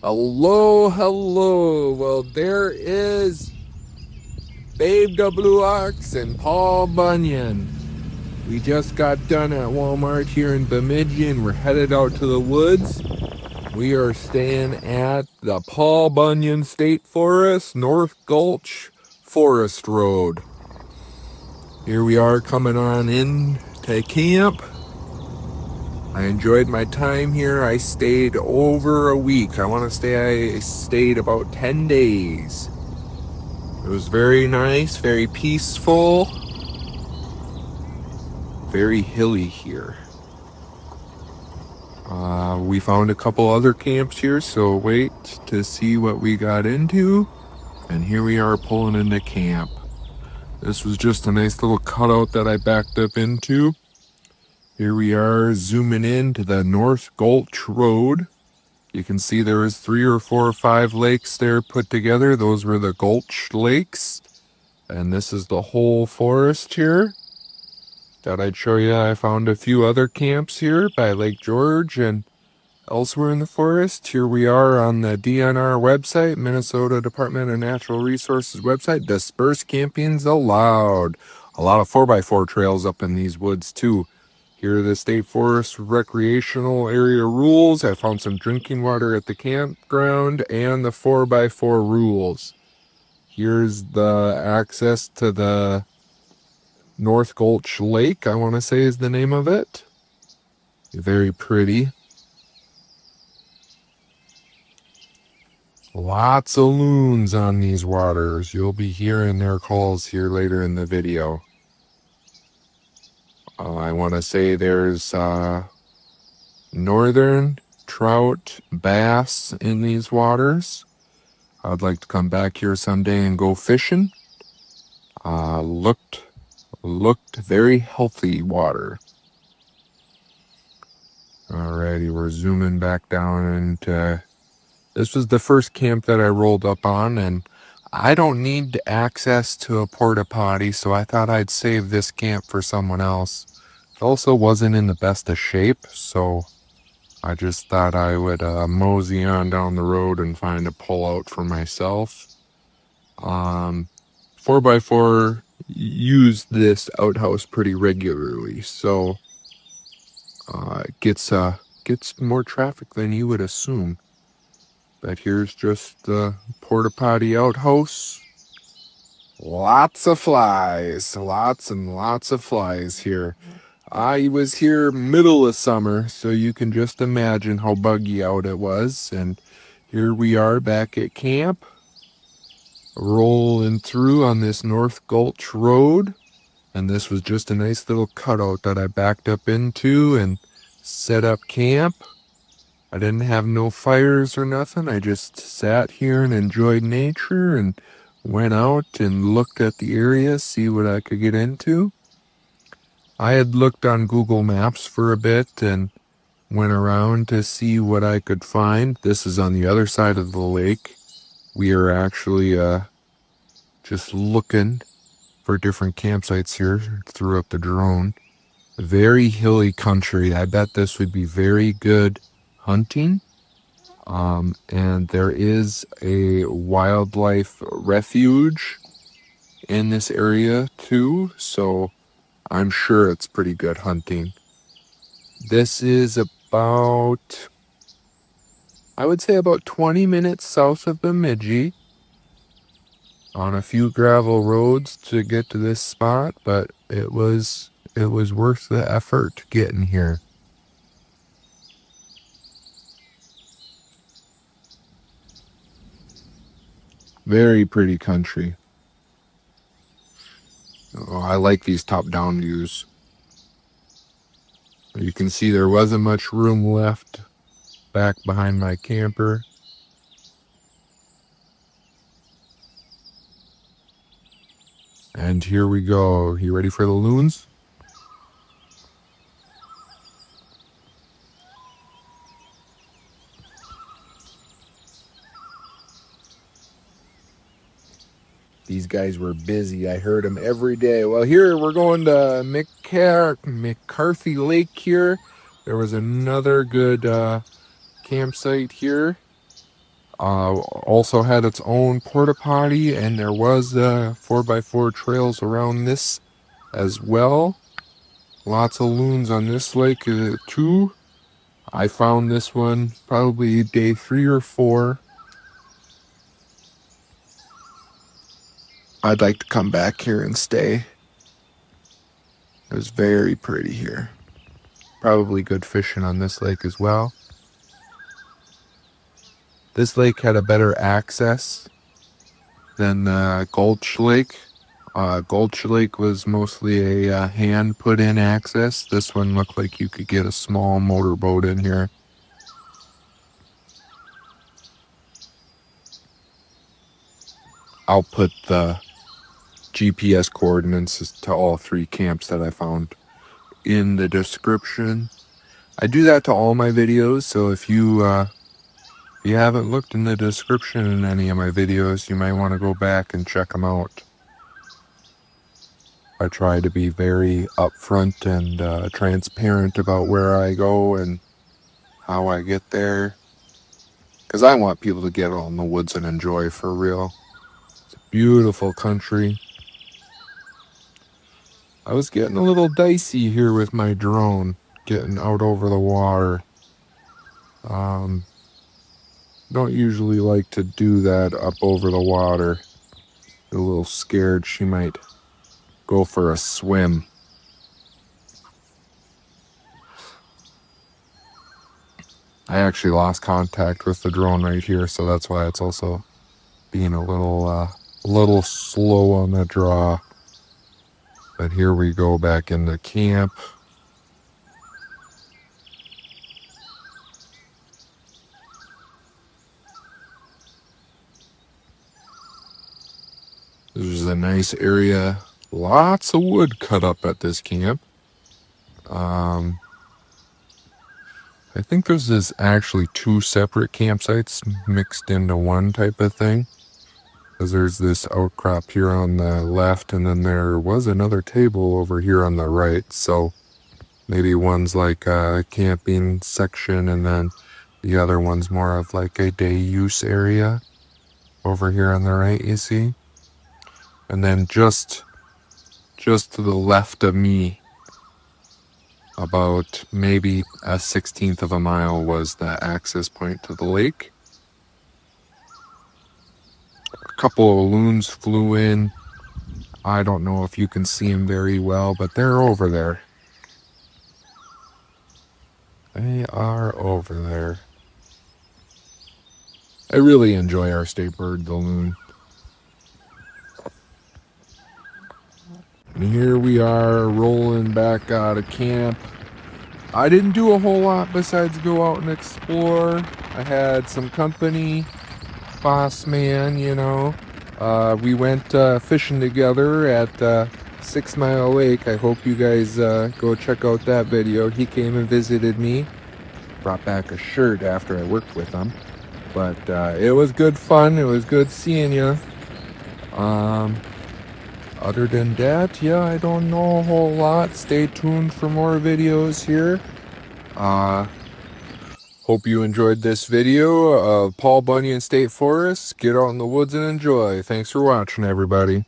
Hello, hello. Well, there is Babe the Blue Ox and Paul Bunyan. We just got done at Walmart here in Bemidji and we're headed out to the woods. We are staying at the Paul Bunyan State Forest, North Gulch Forest Road. Here we are coming on in to camp. I enjoyed my time here. I stayed over a week. I stayed about 10 days. It was very nice, very peaceful, very hilly here. We found a couple other camps here, so wait to see what we got into. And here we are pulling into camp. This was just a nice little cutout that I backed up into. Here we are zooming in to the North Gulch Road. You can see there was 3 or 4 or 5 lakes there put together. Those were the Gulch Lakes. And this is the whole forest here. Thought I'd show you. I found a few other camps here by Lake George and elsewhere in the forest. Here we are on the DNR website, Minnesota Department of Natural Resources website. Dispersed camping's allowed. A lot of 4x4 trails up in these woods too. Here are the state forest recreational area rules. I found some drinking water at the campground and the 4x4 rules. Here's the access to the North Gulch Lake, I want to say is the name of it. Very pretty. Lots of loons on these waters. You'll be hearing their calls here later in the video. I want to say there's northern trout, bass in these waters. I'd like to come back here someday and go fishing. Looked very healthy water. Alrighty, we're zooming back down into... This was the first camp that I rolled up on, and I don't need access to a porta potty, so I thought I'd save this camp for someone else. It also wasn't in the best of shape, so I just thought I would mosey on down the road and find a pullout for myself. 4x4 use this outhouse pretty regularly, so it gets more traffic than you would assume. But here's just the porta potty outhouse. Lots of flies, lots and lots of flies here. I was here middle of summer, so you can just imagine how buggy out it was. And here we are back at camp, rolling through on this North Gulch Road. And this was just a nice little cutout that I backed up into and set up camp. I didn't have no fires or nothing. I just sat here and enjoyed nature and went out and looked at the area, see what I could get into. I had looked on Google Maps for a bit and went around to see what I could find. This is on the other side of the lake. We are actually just looking for different campsites here. Threw up the drone. Very hilly country. I bet this would be very good hunting. And there is a wildlife refuge in this area too, so I'm sure it's pretty good hunting. This is about, I would say about 20 minutes south of Bemidji, on a few gravel roads to get to this spot, but it was worth the effort getting here. Very pretty country. Oh, I like these top-down views. You can see there wasn't much room left back behind my camper. And here we go. You ready for the loons? These guys were busy. I heard them every day. Well, here we're going to McCarthy Lake here. There was another good campsite here. Also had its own porta potty, and there was 4x4 trails around this as well. Lots of loons on this lake too. I found this one probably day 3 or 4. I'd like to come back here and stay. It was very pretty here. Probably good fishing on this lake as well. This lake had a better access than Gulch Lake. Gulch Lake was mostly a hand put in access. This one looked like you could get a small motorboat in here. I'll put the GPS coordinates to all 3 camps that I found in the description. I do that to all my videos, so if you haven't looked in the description in any of my videos, you might want to go back and check them out. I try to be very upfront and transparent about where I go and how I get there, because I want people to get out in the woods and enjoy for real. It's a beautiful country. I was getting a little dicey here with my drone, getting out over the water. Don't usually like to do that up over the water. A little scared she might go for a swim. I actually lost contact with the drone right here, so that's why it's also being a little slow on the draw. But here we go back into camp. This is a nice area. Lots of wood cut up at this camp. I think there's actually 2 separate campsites mixed into one type of thing. Because there's this outcrop here on the left, and then there was another table over here on the right. So maybe one's like a camping section, and then the other one's more of like a day use area over here on the right, you see? And then just to the left of me, about maybe a 1/16 of a mile, was the access point to the lake. A couple of loons flew in. I don't know if you can see them very well, but they're over there. They are over there. I really enjoy our state bird, the loon. And here we are rolling back out of camp. I didn't do a whole lot besides go out and explore. I had some company, boss man, you know. We went fishing together at 6 Mile Lake. I hope you guys go check out that video. He came and visited me. Brought back a shirt after I worked with him. But it was good fun. It was good seeing you. Other than that, yeah, I don't know a whole lot. Stay tuned for more videos here. Hope you enjoyed this video of Paul Bunyan State Forest. Get out in the woods and enjoy. Thanks for watching, everybody.